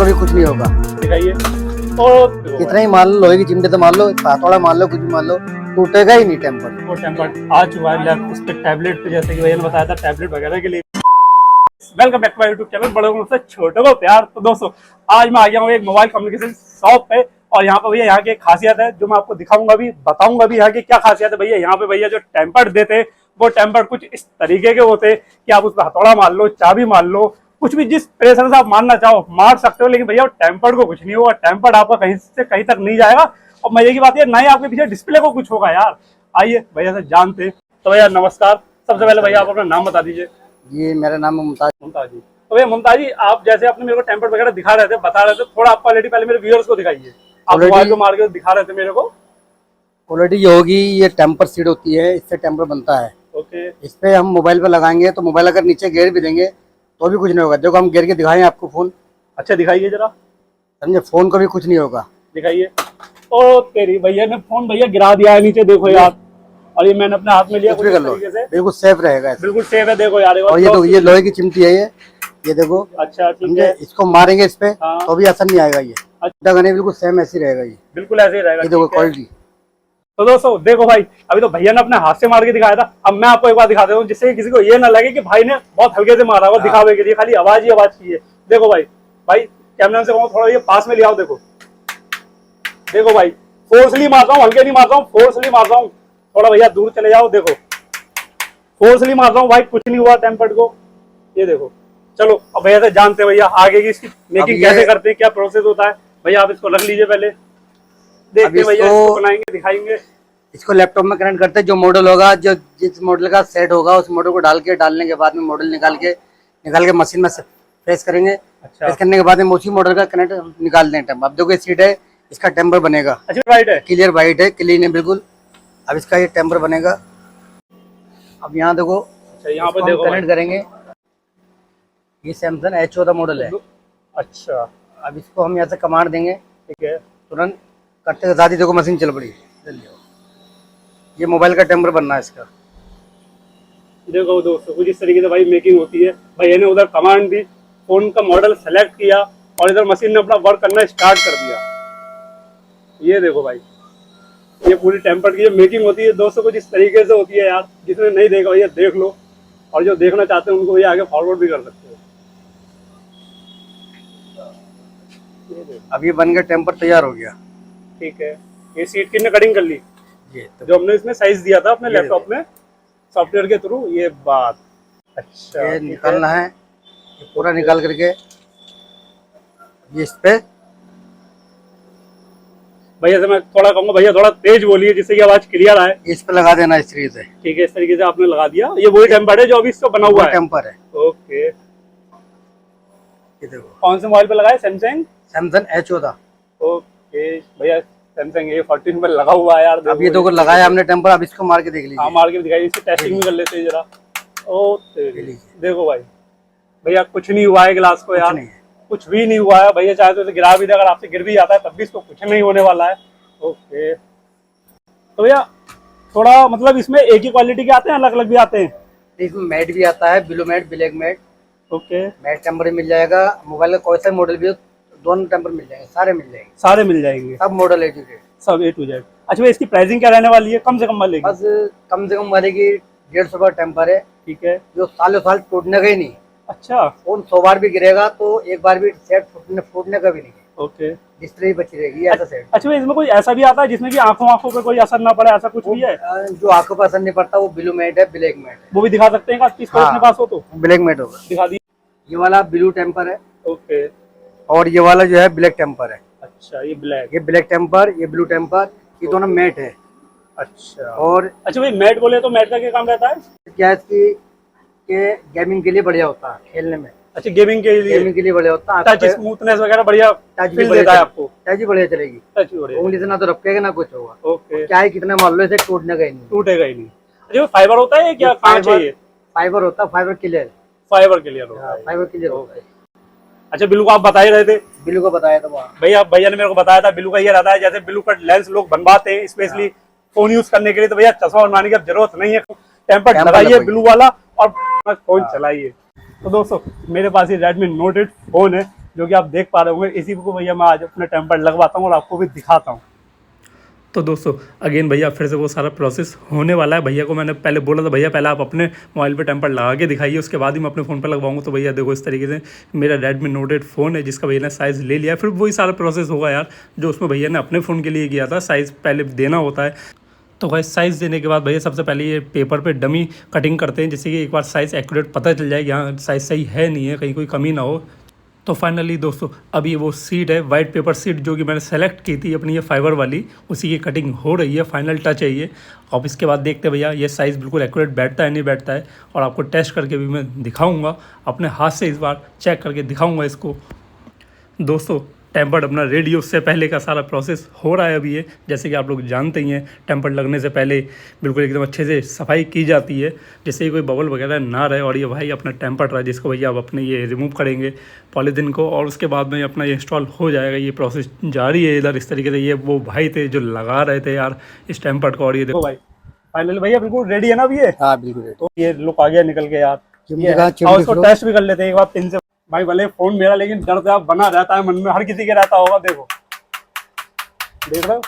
कभी कुछ नहीं होगा। दिखाइए। और कितना ही मान लो, लोहे की चिमटे तो मान लो, हथौड़ा मान लो, कुछ भी मान लो, टूटेगा ही नहीं टेम्पर। वो टेम्पर्ड आ चुका है लैप इस पे टैबलेट पे, जैसे कि भैया ने बताया था टैबलेट वगैरह के लिए। Welcome back to my YouTube channel, बड़ों को छोटों को प्यार। तो दोस्तों आज मैं आ गया हूँ एक मोबाइल कम्युनिकेशन शॉप पे, और यहाँ पे भैया यहाँ की एक खासियत है जो मैं आपको दिखाऊंगा भी, बताऊंगा भी यहाँ की क्या खासियत है। भैया यहाँ पे भैया जो टेम्पर्ड देते हैं वो टेम्पर्ड कुछ इस तरीके के होते हैं कि आप उसमें हथौड़ा मार लो, चाबी मार लो, कुछ भी जिस प्रेशर से आप मारना चाहो मार सकते हो, लेकिन भैया टेम्पर्ड को कुछ नहीं होगा। टेम्पर्ड आपका कहीं से कहीं तक नहीं जाएगा। और मजे की बात है ना ही आपके पीछे डिस्प्ले को कुछ होगा यार। आइए भैया से जानते हैं। तो भैया नमस्कार, सबसे पहले भैया आप अपना नाम बता दीजिए। ये मेरा नाम है मुमताज। मुमताज जी। तो भैया मुमताज जी, आप जैसे आपने मेरे को टेम्पर्ड वगैरह दिखा रहे थे, बता रहे थे, थोड़ा आप क्वालिटी पहले मेरे व्यूअर्स को दिखाइए। आप मोबाइल को मार के दिखा रहे थे मेरे को। क्वालिटी ये होगी, ये टेम्पर सीड होती है, इससे टेम्पर बनता है। ओके। इस पे हम मोबाइल पे लगाएंगे तो मोबाइल अगर नीचे गिर भी देंगे तो भी कुछ नहीं होगा। देखो हम गिर के दिखाएं आपको फोन, अच्छा दिखाइए जरा, समझे, फोन को भी कुछ नहीं होगा। दिखाइए। ओ तेरी, भैया ने फोन भैया गिरा दिया है नीचे, देखो यार। और ये मैंने अपने हाथ में लिया, कुछ भी कुछ कर लो, तरीके से बिल्कुल सेफ रहेगा। बिल्कुल सेफ है। देखो यार, और ये देखो, ये लोहे की चिमटी है, ये देखो। अच्छा ठीक समझे, है। इसको मारेंगे इस पे हाँ। तो भी असर नहीं आएगा। ये अच्छा। गाने बिल्कुल सेम ऐसे ही रहेगा। ये बिल्कुल ऐसे ही रहेगा। ये देखो ठीक है। क्वालिटी। तो दोस्तों देखो भाई, अभी तो भैया ने अपने हाथ से मार के दिखाया था, अब मैं आपको एक बार दिखा देता हूँ जिससे किसी को ये ना लगे कि भाई ने बहुत हल्के से मारा हुआ, दिखावे के लिए खाली आवाज ही आवाज की है। देखो भाई, भाई कैमरा से कहूँ थोड़ा ये पास में ले आओ। देखो देखो भाई, फोर्सली मार रहा हूँ, हल्के नहीं मार रहा हूँ, फोर्सली मार रहा हूँ। थोड़ा भैया दूर चले जाओ। देखो फोर्सली मार रहा हूँ भाई, कुछ नहीं हुआ टेम्पर्ड को। ये देखो। चलो अब भैया से जानते हैं भैया आगे की इसकी मेकिंग कैसे करते हैं, क्या प्रोसेस होता है। भैया आप इसको रख लीजिए, पहले देखते हैं भैया, इसको बनाएंगे, दिखाएंगे। इसको लैपटॉप में कनेक्ट करते हैं। जो मॉडल होगा, जो जिस मॉडल का सेट होगा, उस मॉडल को डालने के बाद में मॉडल निकाल के मशीन में प्रेस करेंगे। अच्छा। प्रेस करने के बाद में उसी मॉडल का कनेक्ट निकाल दें। अब देखो ये सीट है, इसका टेम्पर बनेगा। अच्छा राइट है, क्लियर वाइट है, क्लीन है बिल्कुल। अब इसका ये टेम्पर बनेगा। अब यहाँ देखो, अच्छा यहाँ पे देखो कनेक्ट करेंगे। ये सैमसंग H14 मॉडल है। अच्छा अब इसको हम यहाँ से कमांड देंगे, ठीक है। तुरंत करते के साथ ही देखो मशीन चल पड़ी। ये मोबाइल का टेम्पर बनना है इसका। देखो दोस्तों कुछ इस तरीके से भाई मेकिंग होती है। भैया ने उधर कमांड दी, फोन का मॉडल सेलेक्ट किया, और इधर मशीन ने अपना वर्क करना स्टार्ट कर दिया। ये देखो भाई, ये पूरी टेम्पर्ड की जो मेकिंग होती है दोस्तों कुछ इस तरीके से होती है यार। जिसने नहीं देखा भैया देख लो, और जो देखना चाहते हैं उनको भैया आगे फॉरवर्ड भी कर सकते हो। अब ये बन गया, टेम्पर तैयार हो गया। ठीक है। ये सीट किसने कटिंग कर ली? ये तो जो हमने इसमें साइज दिया था अपने लैपटॉप में सॉफ्टवेयर के थ्रू, ये बात। अच्छा ये निकालना है, ये पूरा निकाल करके ये इस पे। भैया से मैं थोड़ा कहूँगा, भैया थोड़ा तेज बोलिए जिससे कि आवाज क्लियर आए। इस पे लगा देना इस तरीके से। ठीक है, इस तरीके से आपने लगा दिया। ये वही टेम्पर्ड है जो अभी इसका बना हुआ है? टेम्पर है। ओके। ये देखो कौन से मोबाइल पे लगाए? Samsung H14। ओके भैया, सैमसंग A14 पे लगा हुआ है यार। अब ये देखो लगाया हमने टेम्पर। अब इसको मार के देख लीजिए। हाँ मार के दिखाइए, इसकी टेस्टिंग भी कर लेते हैं जरा। ओ तेरी, देखो भाई, भैया कुछ नहीं हुआ है ग्लास को यार, कुछ भी नहीं हुआ है। भैया चाहे तो इसे गिरा भी दे, अगर आपसे गिर भी जाता है तब भी इसको कुछ नहीं होने वाला है। ओके। तो भैया थोड़ा मतलब इसमें एक ही क्वालिटी के आते हैं, अलग अलग भी आते हैं? इसमें मैट भी आता है, blue matte, black matte. Okay. Matte temper भी मिल जाएगा। मोबाइल का कोई सा मॉडल भी हो, दोनों टेम्पर मिल जाएंगे, सारे मिल जाएंगे। सारे मिल जाएंगे, सब मॉडल है, सब A to Z। अच्छा भैया इसकी प्राइसिंग क्या रहने वाली है? कम से कम वाली? बस कम से कम वालेगी 150 का टेम्पर है। ठीक है। जो सालों साल टूटने का ही नहीं। अच्छा। फोन 100 बार भी गिरेगा तो एक बार भी सेट फूटने का भी नहीं। ओके। डिस्प्ले ही बची रहेगी, ऐसा सेट। अच्छा भैया इसमें कोई ऐसा भी आता है जिसमें कि आंखों पे कोई असर ना पड़े, ऐसा कुछ भी है? जो आंखों पर असर नहीं पड़ता वो ब्लू मैट है, ब्लैक मैट है। वो भी दिखा सकते हैं किसको? हाँ, अपने पास हो तो ब्लैक मैट होगा। दिखा दी। ये वाला ब्लू टेम्पर है। ओके। और ये वाला जो है ब्लैक टेम्पर है। अच्छा ये ब्लैक, ये ब्लैक टेम्पर, ये ब्लू टेम्पर, ये दोनों मैट है। अच्छा। और अच्छा भाई मैट बोले तो मैट का क्या काम रहता है? क्या है इसकी के गेमिंग के लिए बढ़िया होता है, खेलने में। अच्छा गेमिंग के लिए बढ़िया होता है। टच स्मूथनेस वगैरह बढ़िया फील देता है आपको? टच भी बढ़िया चलेगी। टच भी बढ़िया, उंगली से ना तो रखेगा ना कुछ होगा। ओके। क्या है, कितना मान लो इसे टूटने का ही नहीं, टूटेगा ही नहीं। अच्छा फाइबर होता है क्या? कांच है ये? फाइबर होता है, फाइबर क्लियर। फाइबर क्लियर होता है, फाइबर क्लियर होता है। अच्छा बिल्लू को आप बता ही रहे थे, बिल्लू को बताया था वहाँ। भैया ने मेरे को बताया था बिल्लू का ये रहता है, जैसे बिल्लू का लेंस लोग बनवाते हैं स्पेशली फोन यूज करने के लिए, तो भैया चश्मा बनवाने की अब जरूरत नहीं है, टेम्पर्ड लगाइए बिल्लू वाला और फोन चलाइए। तो दोस्तों मेरे पास ये Redmi Note 8 फोन है, जो कि आप देख पा रहे होंगे। इसी को भैया मैं आज अपने टेम्पर लगवाता हूँ और आपको भी दिखाता हूँ। तो दोस्तों अगेन भैया फिर से वो सारा प्रोसेस होने वाला है। भैया को मैंने पहले बोला था भैया पहले आप अपने मोबाइल पे टेम्पर लगा के दिखाइए, उसके बाद ही मैं अपने फ़ोन पे लगवाऊंगा। तो भैया देखो इस तरीके से मेरा Redmi Note 8 फ़ोन है जिसका भैया ने साइज़ ले लिया। फिर वही सारा प्रोसेस होगा यार जो उसमें भैया ने अपने फ़ोन के लिए किया था, साइज़ पहले देना होता है। तो भाई साइज़ देने के बाद भैया सबसे पहले ये पेपर पे डमी कटिंग करते हैं, जिससे कि एक बार साइज़ एक्यूरेट पता चल जाए यहाँ साइज़ सही है नहीं है, कहीं कोई कमी ना हो। तो फाइनली दोस्तों अब ये वो सीट है, वाइट पेपर सीट जो कि मैंने सेलेक्ट की थी अपनी ये फाइबर वाली, उसी की कटिंग हो रही है, फाइनल टच है ये। अब इसके बाद देखते हैं भैया ये साइज़ बिल्कुल एक्यूरेट बैठता है नहीं बैठता है, और आपको टेस्ट करके भी मैं दिखाऊंगा, अपने हाथ से इस बार चेक करके दिखाऊंगा इसको। दोस्तों टेम्पर्ड अपना रेडी, उससे पहले का सारा प्रोसेस हो रहा है अभी ये। जैसे कि आप लोग जानते ही हैं टेम्पर्ड लगने से पहले बिल्कुल एकदम अच्छे से सफाई की जाती है, जिससे कोई बबल वगैरह ना रहे। और ये भाई अपना टेम्पर्ड रहा जिसको भैया आप अपने ये रिमूव करेंगे पॉलीथिन को, और उसके बाद में अपना ये इंस्टॉल हो जाएगा। ये प्रोसेस जारी है इधर इस तरीके से। ये वो भाई थे जो लगा रहे थे यार इस टेम्पर्ड को, और ये देखो भाई फाइनली भैया बिल्कुल रेडी है ना अभी ये। हाँ बिल्कुल रेडी। तो ये लुक आ गया निकल के यार, चिमटी और उसको टेस्ट भी कर लेते हैं एक बार पिन से। भाई भले फोन मेरा, लेकिन डर तो बना रहता है मन में, हर किसी के रहता होगा। देखो देख रहे हो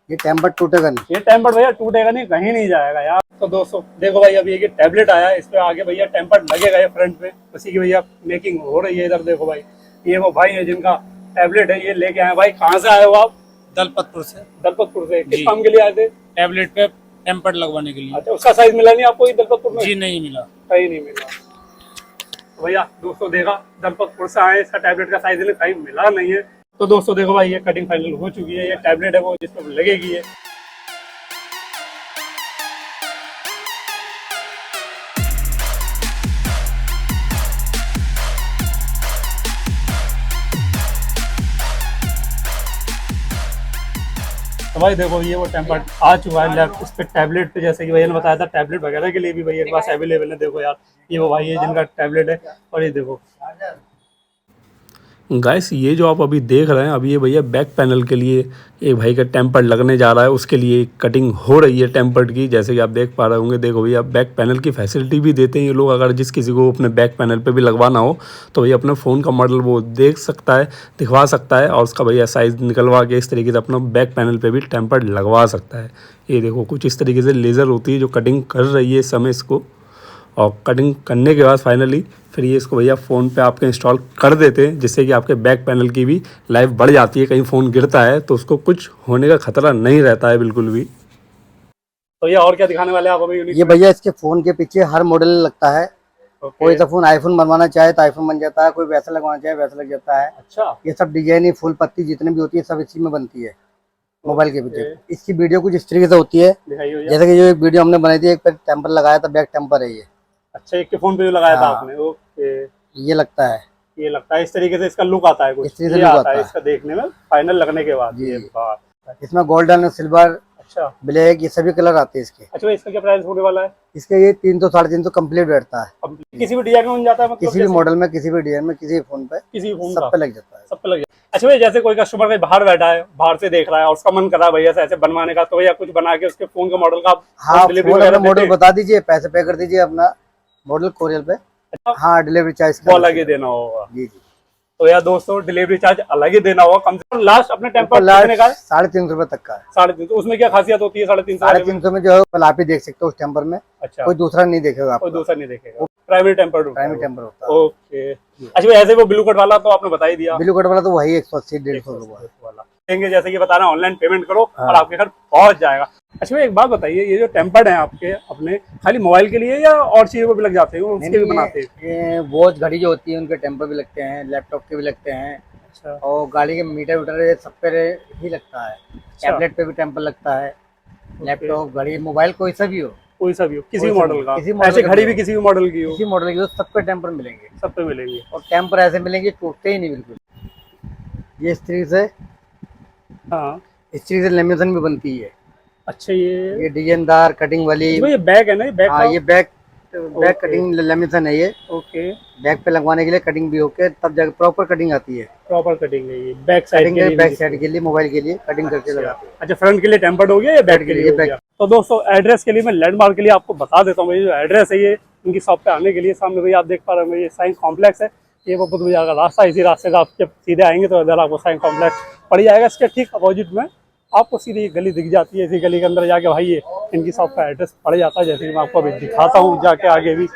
ये टेम्पर टूटेगा नहीं, ये टेम्पर भैया टूटेगा नहीं, कहीं नहीं जाएगा यार। तो दोस्तों देखो भाई अभी ये टैबलेट आया है, इस पे आगे भैया टेम्पर लगेगा ये फ्रंट पे, उसी की भैया मेकिंग हो रही है। इधर देखो भाई ये वो भाई है जिनका टैबलेट है, ये लेके आए। भाई कहाँ से आए हो आप? दलपतपुर से। दलपतपुर से। किस काम के लिए आए थे? टैबलेट पे टेम्पर लगवाने के लिए। अच्छा, उसका साइज मिला नहीं आपको दलपतपुर में? जी नहीं मिला, कहीं नहीं मिला। भैया दोस्तों देखा दलपतपुर से आए, इसका टैबलेट का साइज कहीं मिला नहीं है। तो दोस्तों देखो भाई ये कटिंग फाइनल हो चुकी है, ये टैबलेट है वो जिसमें लगेगी है। तो भाई देखो ये वो टेम्पर आ चुका है लेफ्ट, इस पे टैबलेट पे जैसे कि भैया ने बताया था टैबलेट वगैरह के लिए भी भैया के पास अवेलेबल है। देखो यार ये वो भाई है जिनका टैबलेट है, और ये देखो गाइस ये जो आप अभी देख रहे हैं अभी ये भैया बैक पैनल के लिए एक भाई का टेम्पर लगने जा रहा है, उसके लिए कटिंग हो रही है टेम्पर्ड की, जैसे कि आप देख पा रहे होंगे। देखो भैया बैक पैनल की फैसिलिटी भी देते हैं ये लोग, अगर जिस किसी को अपने बैक पैनल पे भी लगवाना हो तो भैया अपने फ़ोन का मॉडल वो देख सकता है, दिखवा सकता है, और उसका भैया साइज़ निकलवा के इस तरीके से अपना बैक पैनल पे भी टेम्पर्ड लगवा सकता है। ये देखो कुछ इस तरीके से लेज़र होती है जो कटिंग कर रही है इस समय इसको, और कटिंग करने के बाद फाइनली फिर ये इसको भैया फ़ोन पे आपके इंस्टॉल कर देते हैं, जिससे कि आपके बैक पैनल की भी लाइफ बढ़ जाती है। कहीं फ़ोन गिरता है तो उसको कुछ होने का खतरा नहीं रहता है बिल्कुल भी। तो ये और क्या दिखाने वाले हैं आप अभी? ये भैया इसके फोन के पीछे हर मॉडल लगता है। कोई तो फोन आईफोन बनवाना चाहे तो आईफोन बन जाता है, कोई वैसा लगवाना चाहे वैसा लग जाता है। अच्छा, ये सब डिजाइन फुल पत्ती जितनी भी होती है सब इसी में बनती है मोबाइल के पीछे। इसकी वीडियो कुछ इस तरीके से होती है, जैसे कि जो एक वीडियो हमने बनाई थी, एक पे टेम्पर लगाया था, बैक टेम्पर है ये। अच्छा, एक के फोन पे जो लगाया था आपने? ओके, ये लगता है, ये लगता है इस तरीके से इसका लुक आता है, कुछ इस तरीके से ये लुक आता है इसका देखने में फाइनल लगने के बाद। जी। ये बात इसमें गोल्डन, सिल्वर, अच्छा ब्लैक, ये सभी कलर आते हैं इसके। अच्छा, इसका क्या प्राइस होने वाला है? इसके ये 300 350 कम्प्लीट बैठता है। किसी भी डिजाइन में बन जाता है मतलब? किसी भी मॉडल में, किसी भी डिजाइन में, किसी भी फोन पे, किसी भी फोन सब पे लग जाता है, सब पे लग जाता है। अच्छा भैया जैसे कोई कस्टमर कहीं बाहर बैठा है, बाहर से देख रहा है और उसका मन कर रहा है भैया से ऐसे बनवाने का, तो भैया कुछ बना के उसके फोन के मॉडल का हाँ डिलीवरी मॉडल बता दीजिए, पैसे पे कर दीजिए अपना मॉडल कोरियर पे। हाँ डिलीवरी चार्ज वो अलग ही देना होगा। जी जी। तो यार दोस्तों डिलीवरी चार्ज अलग ही देना होगा। कम से कम लास्ट अपने टेम्पर कितने का है? 350 रुपए तक का है। 350। तो उसमें क्या खासियत होती है 350? 350 में जो है कल आप ही देख सकते हो उस टेम्पर में। अच्छा, कोई दूसरा नहीं देखेगा, कोई दूसरा नहीं देखेगा, प्राइमरी टेम्पर होता है। ओके। अच्छा भाई ऐसे वो ब्लू कट वाला तो आपने बता ही दिया। ब्लू कट वाला तो वही 180 150 वाला देंगे, जैसे कि बता रहे हैं ऑनलाइन पेमेंट करो और आपके घर पहुंच जाएगा। अच्छा एक बात बताइए, ये जो टेम्पर्ड है आपके अपने खाली मोबाइल के लिए या और चीजों को भी लग जाते हैं? उसके भी बनाते हैं? वॉच घड़ी जो होती है उनके टेम्पर भी लगते हैं, लैपटॉप के भी लगते हैं। अच्छा। और गाड़ी के मीटर वीटर सब पे ही लगता है। टैबलेट पे भी टेम्पर लगता है, लैपटॉप, घड़ी, मोबाइल, कोई सा भी हो, कोई सा भी हो, किसी भी मॉडल का, ऐसे घड़ी भी किसी भी मॉडल की हो, किसी मॉडल की हो, सब पे टेम्पर मिलेंगे, सब पे मिलेंगे। और टेम्पर ऐसे मिलेंगे टूटते ही नहीं बिल्कुल। ये इस तरीके से, हाँ इस तरीके से लेमिनेशन भी बनती है। अच्छा, ये डिजाइनदार कटिंग वाली, ये बैग है ना? ये बैग, हाँ ये बैग कटिंग लेमिनेशन है ये। ओके। बैग पे लगवाने के लिए कटिंग भी होके तब जाकर प्रॉपर कटिंग आती है। प्रॉपर कटिंग है ये बैक साइड के लिए, मोबाइल के लिए कटिंग करके लगाते हैं। अच्छा, फ्रंट के लिए टेम्पर्ड हो गया या बैक के लिए हो गया? तो दोस्तों एड्रेस के लिए मैं लैंडमार्क के लिए आपको बता देता हूँ। जो एड्रेस है ये इनकी शॉप पे आने के लिए, सामने भैया आप देख पा रहे हैं ये साइंस कॉम्प्लेक्स है, ये वो बुद्ध बाजार का रास्ता, इसी रास्ते से आप जब सीधे आएंगे तो इधर आपको साइन कॉम्प्लेक्स पड़ जाएगा। इसके ठीक अपोजिट में आपको सीधी एक गली दिख जाती है। इसी गली के अंदर जाके भाई ये इनकी शॉप का एड्रेस पड़ जाता है। जैसे कि मैं आपको अभी दिखाता हूँ जाके आगे भी,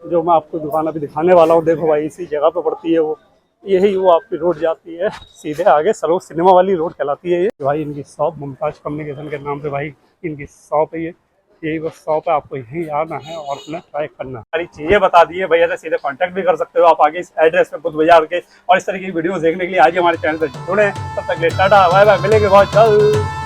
जो मैं आपको दुकान अभी दिखाने वाला हूँ। देखो भाई इसी जगह पे पड़ती है वो, यही वो आपकी रोड जाती है सीधे आगे, सरोज सिनेमा वाली रोड कहलाती है ये। भाई इनकी शॉप मुमताज कम्युनिकेशन के नाम पे भाई इनकी शॉप है ये, यही बस शॉप है। आपको यहीं आना है और अपना ट्राई करना है। सारी चीज़ें बता दी है भैया से, सीधे कांटेक्ट भी कर सकते हो आप आगे इस एड्रेस पे बुद्ध बाजार के। और इस तरह की वीडियो देखने के लिए आज हमारे चैनल पर जुड़े। तब तक ले टाटा बाय बाय, मिलेंगे बहुत जल्द।